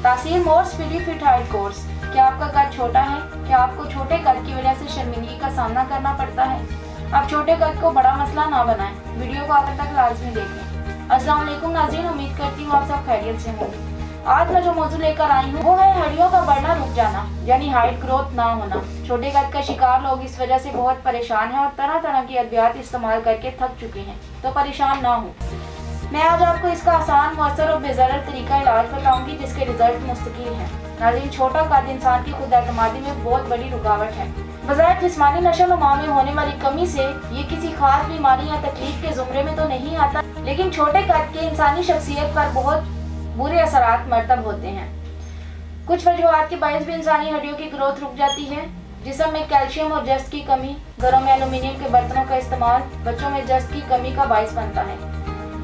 तासीर मोर speedy feet height course. क्या आपका कद छोटा है? क्या आपको छोटे कद की वजह से शर्मिंदगी का सामना करना पड़ता है? आप छोटे कद को बड़ा मसला ना बनाएं। वीडियो को आखिर तक लाजमी देखें। अस्सलाम वालेकुम नाज़रीन, उम्मीद करती हूँ आप सब खैरियत से होंगे। आज मैं जो मौजूद लेकर आई हूँ वो है हड्डियों का बढ़ना रुक जाना, यानी हाइट ग्रोथ ना होना। छोटे कद का शिकार लोग इस वजह से बहुत परेशान हैं और तरह तरह की अद्वियात इस्तेमाल करके थक चुके हैं। तो परेशान ना हो, मैं आज आपको इसका आसान, मौसर और बेज़रर तरीका इलाज बताऊंगी जिसके रिजल्ट मुस्तकिल हैं। नाज़रीन, छोटा कद इंसान की खुद एतमादी में बहुत बड़ी रुकावट है। बजाय जिस्मानी नशो-नुमा में होने वाली कमी से ये किसी खास बीमारी या तकलीफ के जुमरे में तो नहीं आता, लेकिन छोटे कद के इंसानी शख्सियत पर बहुत बुरे असरात मरतब होते हैं। कुछ वजूहात के बायस भी इंसानी हड्डियों की ग्रोथ रुक जाती है। जिस्म में कैल्शियम और जस्त की कमी, घरों में एल्यूमिनियम के बर्तनों का इस्तेमाल बच्चों में जस्त की कमी का बायस बनता है।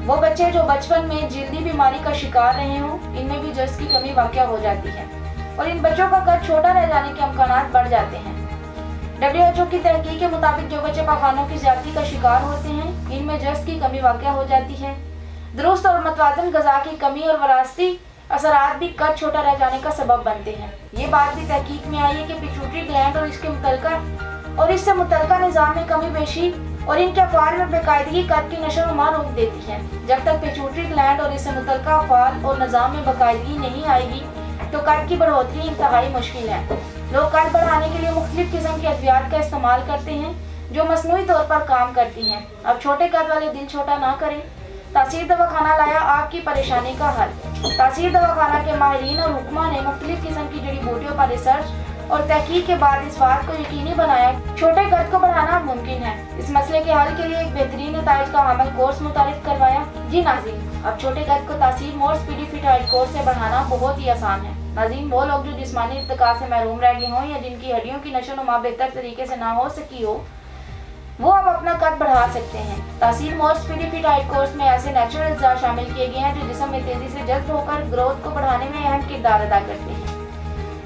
वो बच्चे जो बचपन में जल्दी बीमारी का शिकार रहे हों, इनमें भी जस्त की कमी वाक़या हो जाती है और इन बच्चों का कद छोटा रह जाने के इम्कानात बढ़ जाते हैं। WHO की तहकीक के मुताबिक जो बच्चे पाखानों की ज्यादती का शिकार होते हैं, इनमें जस्त की कमी वाक़या हो जाती है। दुरुस्त और मतवाज़न ग़िज़ा की कमी और वरासती असरात भी कद छोटा रह जाने का सबब बनते हैं। ये बात भी तहकीक में आई है कि पिट्यूटरी ग्लैंड और इससे मुतल्लिका निज़ाम में कमी बेशी और इनके अफ़आल में बेकायदगी कद की नशो-नुमा रोक देती है। जब तक पिट्यूटरी ग्लैंड और इससे मुतल्लिका अफ़आल और निज़ाम में बेकायदगी नहीं आएगी तो कद की बढ़ोतरी इंतहाई मुश्किल है। लोग कद बढ़ाने के लिए मुख्तलिफ किस्म की अद्वियात का इस्तेमाल करते हैं जो मसनूई तौर पर काम करती हैं। अब छोटे कद वाले दिल छोटा ना करें। तासीर दवाखाना लाया आपकी परेशानी का हल। तासीर दवाखाना के माहिरीन और हुक्मा ने मुख्तलिफ किस्म की जड़ी बूटियों पर रिसर्च और तहकीक के बाद इस बात को यकीनी बनाया छोटे कद को बढ़ाना मुमकिन है। इस मसले के हल के लिए एक बेहतरीन नताइज का हामिल कोर्स मुतारिफ करवाया। जी नाज़रीन, अब छोटे कद को तासीर मोर स्पीडी फिट हाइट कोर्स से बढ़ाना बहुत ही आसान है। नाज़रीन, वो लोग जो जिस्मानी इर्तिका से महरूम रह गए हों या जिनकी हड्डियों की नशो-नुमा बेहतर तरीके से ना हो सकी हो, वो अब अपना कद बढ़ा सकते हैं। तासीर मोर स्पीडी फिट हाइट कोर्स में ऐसे नेचुरल अज्जा शामिल किए गए हैं जो जिस्म में तेजी से जज्ब होकर ग्रोथ को बढ़ाने में अहम किरदार अदा करते हैं।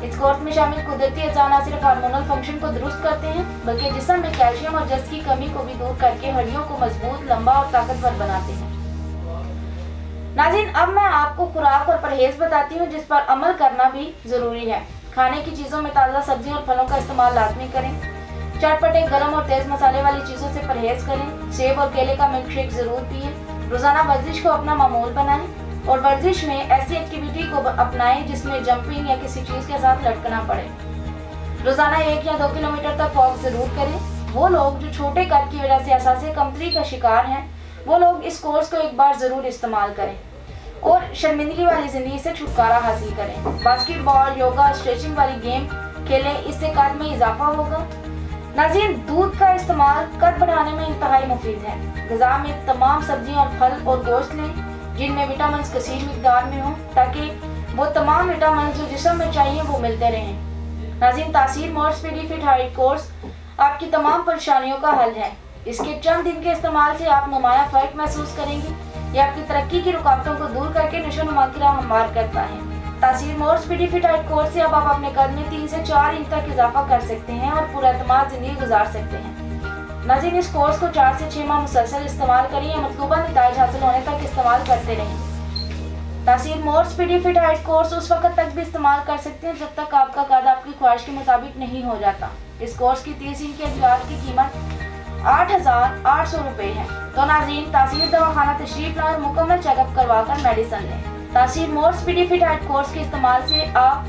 इस कोर्स में शामिल कुदरती अज्जा न सिर्फ हार्मोनल फंक्शन को दुरुस्त करते हैं बल्कि जिस्म में कैल्शियम और जस्त की कमी को भी दूर करके हड्डियों को मजबूत, लंबा और ताकतवर बनाते हैं। नाज़रीन, अब मैं आपको खुराक और परहेज बताती हूँ जिस पर अमल करना भी जरूरी है। खाने की चीज़ों में ताज़ा सब्जियों और फलों का इस्तेमाल लाजमी करें। चटपटे, गर्म और तेज मसाले वाली चीज़ों से परहेज करें। सेब और केले का मिल्क शेक जरूर पिए। रोजाना वर्जिश को अपना मामूल बनाएं और वर्जिश में ऐसी एक्टिविटी को अपनाएं जिसमें जंपिंग या किसी चीज़ के साथ लटकना पड़े। रोजाना 1 या 2 किलोमीटर तक वॉक जरूर करें। वो लोग जो छोटे कद की वजह से असासे कमतरी का शिकार हैं, वो लोग इस कोर्स को एक बार जरूर इस्तेमाल करें और शर्मिंदगी वाली जिंदगी से छुटकारा हासिल करें। बास्केटबॉल, योगा, स्ट्रेचिंग वाली गेम खेलें, इससे कद में इजाफा होगा। नाज़रीन, दूध का इस्तेमाल कद बढ़ाने में इंतहाई मुफीद है। ग़िज़ा में तमाम सब्जियां और फल और गोश्त लें जिनमें विटामिन कसीर मिकदार में हो ताकि वो तमाम विटामिन जो जिस्म में चाहिए वो मिलते रहें। नाज़रीन, तासीर मोर स्पीडी फिट हाइट कोर्स आपकी तमाम परेशानियों का हल है। इसके चंद दिन के इस्तेमाल से आप नुमाया फ़र्क महसूस करेंगे। यह आपकी तरक्की की रुकावटों को दूर करके नशो-नुमा की राह हमवार करता है। तासीर मोर स्पीडी फिट हाइट कोर्स से अब आप अपने कद में 3 से 4 इंच तक इजाफा कर सकते हैं और पुरअतमाद जिंदगी गुजार सकते हैं। नाज़रीन, इस कोर्स को 4 से 6 माह मुसलसल इस्तेमाल करें या मतलूबा नताइज हासिल होने तक इस्तेमाल करते रहें। तासीर मोर स्पीडी फिट हाइट कोर्स उस वक्त तक भी इस्तेमाल कर सकते हैं जब तक आपका कद आपकी ख्वाहिश के मुताबिक नहीं हो जाता। इस कोर्स की 30 इंच के अद्वियात की कीमत 8,800 रुपये है। तो नाज़रीन, तासीर दवाखाना तशरीफ लाएं और मुकम्मल चेकअप करवाकर मेडिसिन लें। तासीर मोर स्पीडी फिट हाइट कोर्स के इस्तेमाल से आप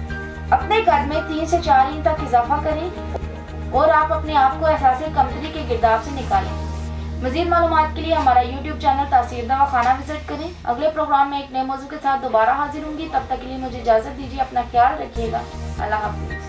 अपने कद में 3 से 4 इंच तक इजाफा करें और आप अपने आप को एहसास कमतरी के गिरदाव से निकालें। मज़ीद मालूमात के लिए हमारा YouTube चैनल तासीर दवाखाना विजिट करें। अगले प्रोग्राम में एक नए मौजू के साथ दोबारा हाजिर होंगी। तब तक के लिए मुझे इजाज़त दीजिए। अपना ख्याल रखिएगा। अल्लाह हाफ़िज़।